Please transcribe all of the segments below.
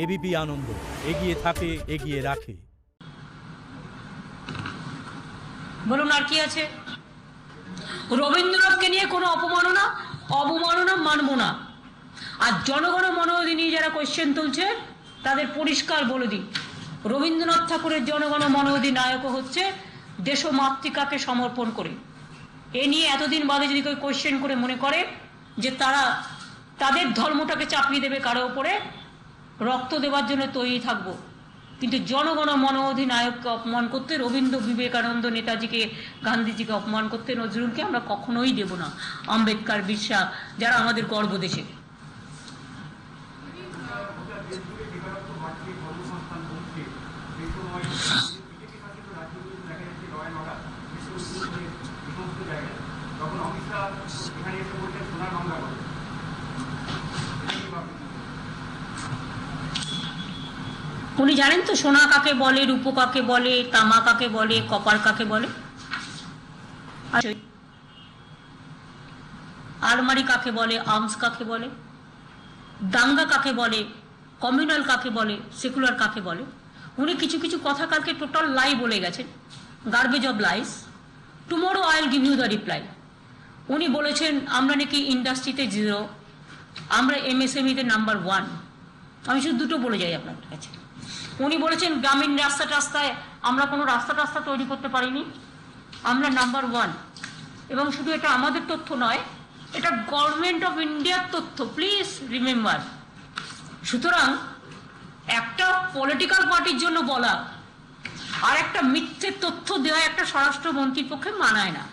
ABP আনন্দ, এগিয়ে থাকে, এগিয়ে রাখে। বলুন আর কি আছে? রবীন্দ্রনাথকে নিয়ে কোনো অবমাননা মানব না। আর জনগণ মনোধি নিয়ে যারা কোয়েশ্চেন তুলছে তাদের পরিষ্কার বলে দিই, রবীন্দ্রনাথ ঠাকুরের জনগণ মনোধি নায়ক হচ্ছে দেশ ও মাতৃকাকে সমর্পণ করে। এ নিয়ে এতদিন বাদে যদি কেউ কোয়েশ্চেন করে মনে করে যে তারা তাদের ধর্মটাকে চাপিয়ে দেবে কারো ওপরে, রক্ত দেওয়ার জন্য তৈরি থাকবো, কিন্তু জনগণ মনোধিনায়ককে অপমান করতে, রবীন্দ্র বিবেকানন্দ নেতাজিকে গান্ধীজিকে অপমান করতে, নজরুলকে আমরা কখনোই দেব না। আম্বেদকর, বিরসা যারা আমাদের গর্ব দেশে। উনি জানেন তো সোনা কাকে বলে, রূপ কাকে বলে, তামা কাকে বলে, কপার কাকে বলে, আলমারি কাকে বলে, আর্মস কাকে বলে, দাঙ্গা কাকে বলে, কমিউনাল কাকে বলে, সেকুলার কাকে বলে। উনি কিছু কিছু কথা কালকে টোটাল লাই বলে গেছেন, garbage of lies. Tomorrow I will give you the reply. উনি বলেছেন আমরা নাকি ইন্ডাস্ট্রিতে 0, আমরা এমএসএমইতে নাম্বার 1। আমি শুধু দুটো বলে যাই আপনার কাছে। উনি বলেছেন গ্রামীণ রাস্তায় আমরা কোনো রাস্তা তৈরি করতে পারিনি, আমরা নাম্বার 1। এবং শুধু এটা আমাদের তথ্য নয়, এটা গভর্নমেন্ট অফ ইন্ডিয়ার তথ্য, প্লিজ রিমেম্বার। সুতরাং একটা পলিটিক্যাল পার্টির জন্য বলা আর একটা মিথ্যে তথ্য দেওয়া একটা স্বরাষ্ট্রমন্ত্রীর পক্ষে মানায় না।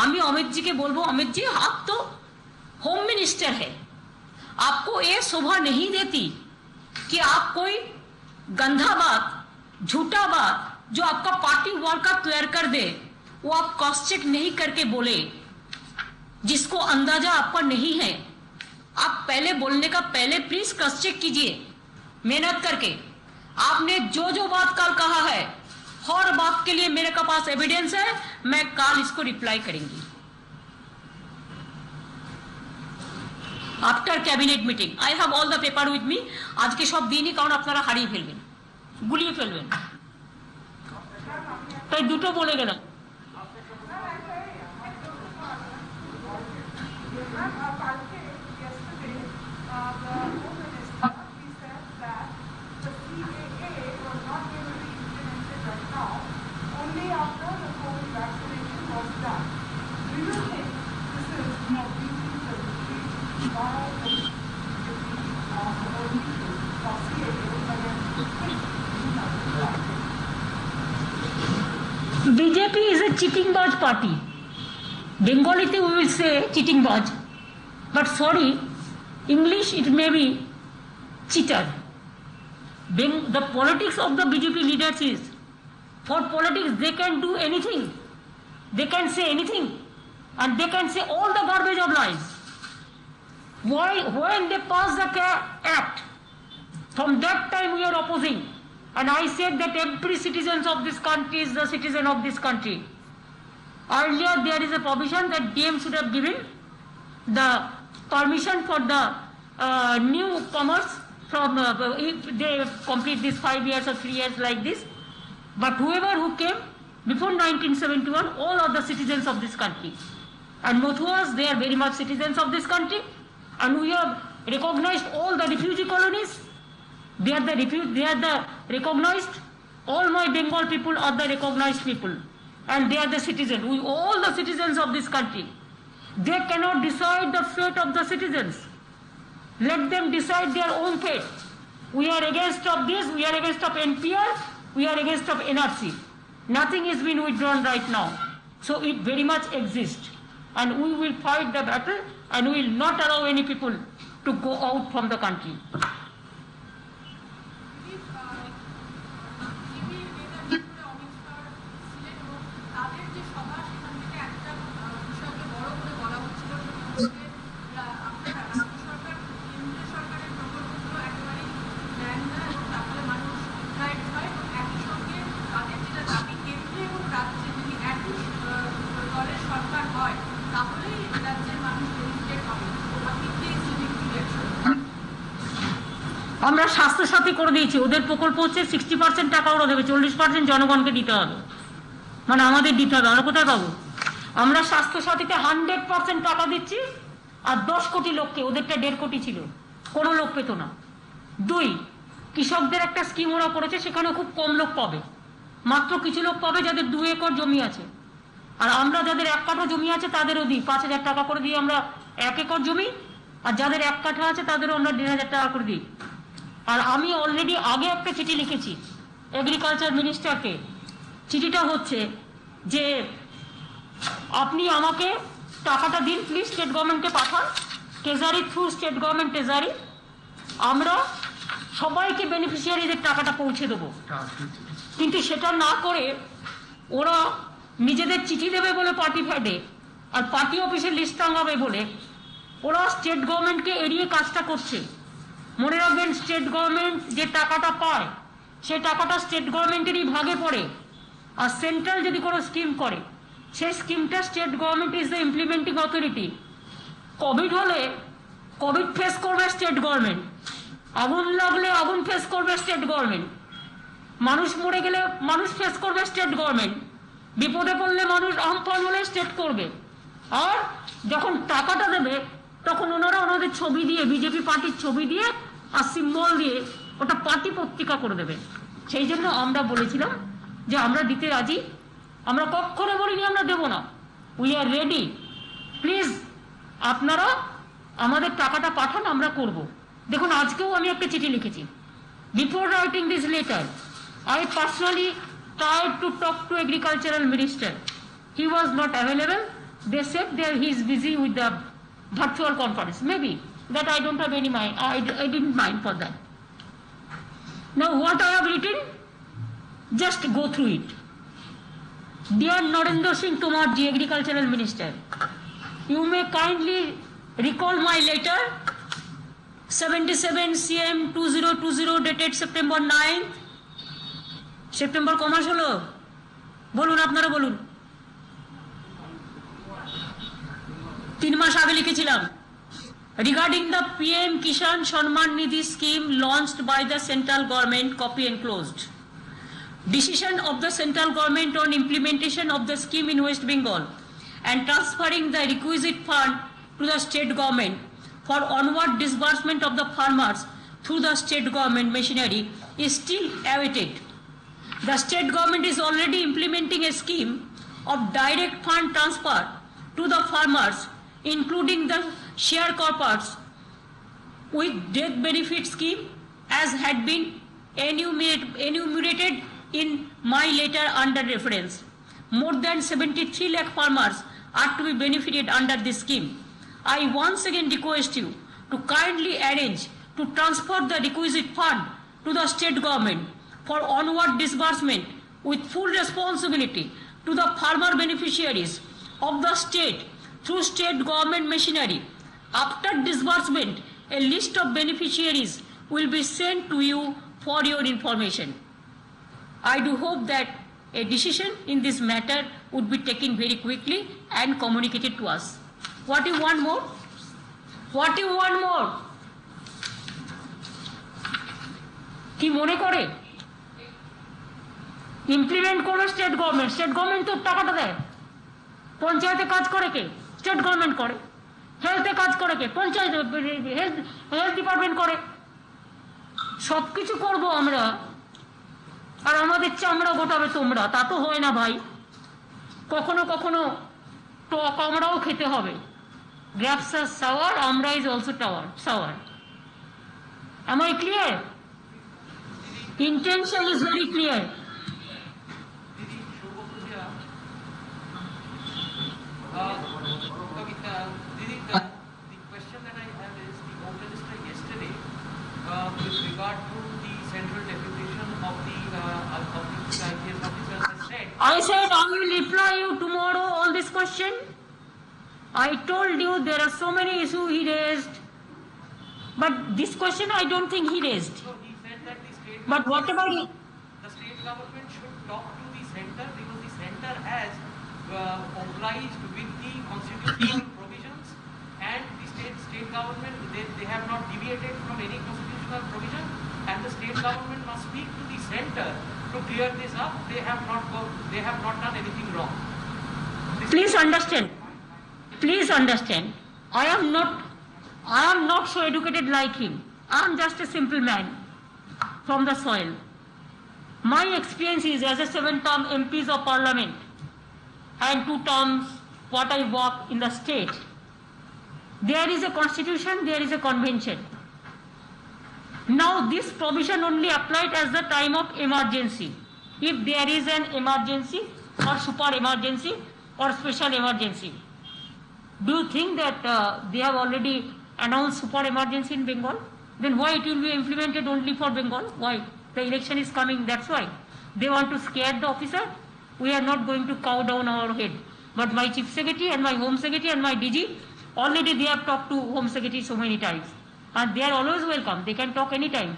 আমি अमित जी के बोलबो, अमित जी आप तो होम मिनिस्टर है, आपको ये शोभा नहीं देती कि आप कोई गंदा बात, झूठा बात जो आपका पार्टी वर्कर तैयार कर दे वो आप क्रॉस चेक नहीं करके बोले, जिसको अंदाजा आपका नहीं है। आप पहले बोलने का पहले प्लीज क्रॉस चेक कीजिए मेहनत करके। आपने जो बात कल कहा है, हर बात के लिए मेरे पास एविडेंस है, मैं कल इसको रिप्लाई करेंगी after cabinet meeting. I have all the paper with me. आज के सब दिन ही कारण আপনারা হারিয়ে ফেলবেন, গুলিয়ে ফেলবেন। তাই দুটো বলে গেলাম। BJP is a cheating baj party. Bengali we will say cheating baj, but sorry, English it may be cheater. The politics of the BJP leaders is, for politics they can do anything, they can say anything, and they can say all the garbage of lies. Why, when they pass the act, from that time we are opposing. And I said that every citizen of this country is the citizen of this country. Earlier there is a provision that DM should have given the permission for the newcomers from if they complete this 5 years or 3 years like this. But whoever who came before 1971, all are the citizens of this country. And Mothuas, they are very much citizens of this country. And we have recognized all the refugee colonies. They are the recognized. All my Bengal people are the recognized people, and they are the citizens. We all the citizens of this country. They cannot decide the fate of the citizens. Let them decide their own fate. We are against of this. We are against of NPR. We are against of NRC. Nothing is being withdrawn right now, so it very much exists, and we will fight the battle, and we will not allow any people to go out from the country. আমরা স্বাস্থ্যসাথী করে দিয়েছি, ওদের প্রকল্প হচ্ছে 60% টাকা ওরা দেবে, 40% জনগণকে দিতে হবে, মানে আমাদের দিতে হবে। আমরা কোথায় পাবো? আমরা স্বাস্থ্যসাথীতে 100% টাকা দিচ্ছি, আর 10 কোটি লোককে, ওদেরটা 1.5 কোটি ছিল, কোনো লোক পেত না। 2, কৃষকদের একটা স্কিম ওরা করেছে, সেখানে খুব কম লোক পাবে, মাত্র কিছু লোক পাবে যাদের 2 একর জমি আছে। আর আমরা যাদের 1 কাঠা জমি আছে তাদেরও দিই 5,000 টাকা করে দিই আমরা 1 একর জমি, আর যাদের 1 কাঠা আছে তাদেরও আমরা 1,500 টাকা করে দিই। আর আমি অলরেডি আগে একটা চিঠি লিখেছি এগ্রিকালচার মিনিস্টারকে। চিঠিটা হচ্ছে যে আপনি আমাকে টাকাটা দিন প্লিজ, স্টেট গভর্নমেন্টকে পাঠান, treasury through state government treasury, আমরা সবাইকে বেনিফিশিয়ারিদের টাকাটা পৌঁছে দেবো। কিন্তু সেটা না করে ওরা নিজেদের চিঠি দেবে বলে পার্টি ফ্যাডে, আর পার্টি অফিসে লিস্ট টাঙাবে বলে ওরা স্টেট গভর্নমেন্টকে এড়িয়ে কাজটা করছে। মনে রাখবেন, স্টেট গভর্নমেন্ট যে টাকাটা পায় সেই টাকাটা স্টেট গভর্নমেন্টেরই ভাগে পড়ে, আর সেন্ট্রাল যদি কোনো স্কিম করে সেই স্কিমটা state government is the implementing authority. Covid হলে কোভিড ফেস করবে স্টেট গভর্নমেন্ট, আগুন লাগলে আগুন ফেস করবে স্টেট গভর্নমেন্ট, মানুষ মরে গেলে মানুষ ফেস করবে স্টেট গভর্নমেন্ট, বিপদে পড়লে মানুষ আমফান হলে স্টেট করবে। আর যখন টাকাটা দেবে তখন ওনারা ওনাদের ছবি দিয়ে, বিজেপি পার্টির ছবি দিয়ে আর সিম্বল দিয়ে ওটা পার্টি পত্রিকা করে দেবে। সেই জন্য আমরা বলেছিলাম যে আমরা দিতে রাজি, আমরা কখনো বলিনি আমরা দেব না, উই আর রেডি, প্লিজ আপনারা আমাদের টাকাটা পাঠান, আমরা করব। দেখুন, আজকেও আমি একটা চিঠি লিখেছি। Before writing this letter I personally tried to talk to agricultural minister. He was not available. They said that he is busy with the virtual conference. Maybe that I don't have any mind. I didn't mind for that. Now what I have written, just go through it. Dear Narendra Singh Tomar ji, agricultural minister, you may kindly recall my letter 77 CM 2020 dated September 9th. September কমাস হলো, বলুন আপনারা বলুন, 3 মাস আগে লিখেছিলাম। Regarding the PM Kishan Samman Nidhi scheme launched by the central government, copy enclosed. Decision of the central government on implementation of the scheme in West Bengal and transferring the requisite fund to the state government for onward disbursement of the farmers through the state government machinery is still awaited. The state government is already implementing a scheme of direct fund transfer to the farmers, including the sharecroppers with death benefit scheme, as had been enumerated in my letter under reference. More than 73 lakh farmers are to be benefited under this scheme. I once again request you to kindly arrange to transfer the requisite fund to the state government for onward disbursement with full responsibility to the farmer beneficiaries of the state through state government machinery. After disbursement, a list of beneficiaries will be sent to you for your information. I do hope that a decision in this matter would be taken very quickly and communicated to us. What do you want more? What do you want more? কি মনে করে implement করবে state government? State government তো টাকাটা দেয়। পঞ্চায়েতে কাজ করে কে? স্টেট গভর্নমেন্ট করে। হেলথে কাজ করে কে? পঞ্চায়েত, হেলথ ডিপার্টমেন্ট করে। সবকিছু করবো আমরা, আর আমাদের চামড়া গোটাবে তোমরা, তা তো হয় না ভাই। কখনো কখনো টক আমরাও খেতে হবে। গ্রাপস আর সাওয়ার, আমরা is also sour. Am I clear? Intention is very clear. The question that I have is, the Home Minister yesterday, with regard to the central deputation of the IPS officers, has said. I said I will reply you tomorrow on this question. I told you there are so many issues he raised, but this question I don't think he raised. So he said that the state. But whatever he. The state government should talk to the center, because the center has obliged with the constitutional provisions, and the state government, they have not deviated from any constitutional constitutional provision, and the state government must speak to the center to clear this up. They have not done anything wrong. Please understand, I am not so educated like him. I am just a simple man from the soil. My experience is as a 7-term MPs of Parliament and 2 terms what I work in the state. There is a constitution, there is a convention. Now this provision only applied as the time of emergency. If there is an emergency or super emergency or special emergency. Do you think that they have already announced super emergency in Bengal? Then why it will be implemented only for Bengal? Why? The election is coming, that's why. They want to scare the officer. We are not going to cow down our head. But my Chief Secretary and my Home Secretary and my DG, already they have talked to Home Secretary so many times. And they are always welcome. They can talk anytime.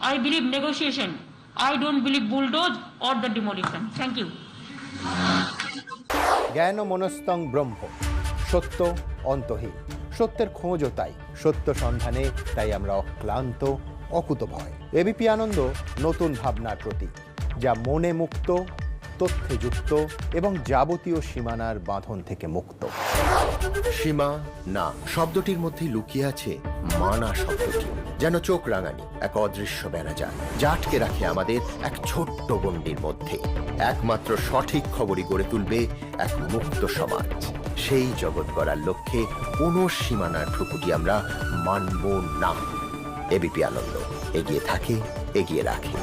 I believe negotiation. I don't believe bulldoze or the demolition. Thank you. জ্ঞান মনস্তং ব্রহ্ম, সত্য অন্তহীন। সত্যের খোঁজও তাই, সত্য সন্ধানে তাই আমরা অক্লান্ত, অকুতভয়। এবিপি আনন্দ নতুন ভাবনার প্রতীক, যা মনে মুক্ত, তথ্যে যুক্ত এবং যাবতীয় সীমানার বাঁধন থেকে মুক্ত। সীমা না শব্দটির মধ্যে লুকিয়ে আছে মানা শব্দটি, যেন চোখ রাঙানি এক অদৃশ্য বেড়াজাল, যা আটকে রাখে আমাদের এক ছোট্ট গণ্ডির মধ্যে। একমাত্র সঠিক খবরই গড়ে তুলবে এক মুক্ত সমাজ। সেই জগৎ গড়ার লক্ষ্যে কোনো সীমানার ঠুকুটি আমরা মানব না। এবিপি আনন্দ এগিয়ে থাকে, এগিয়ে রাখে।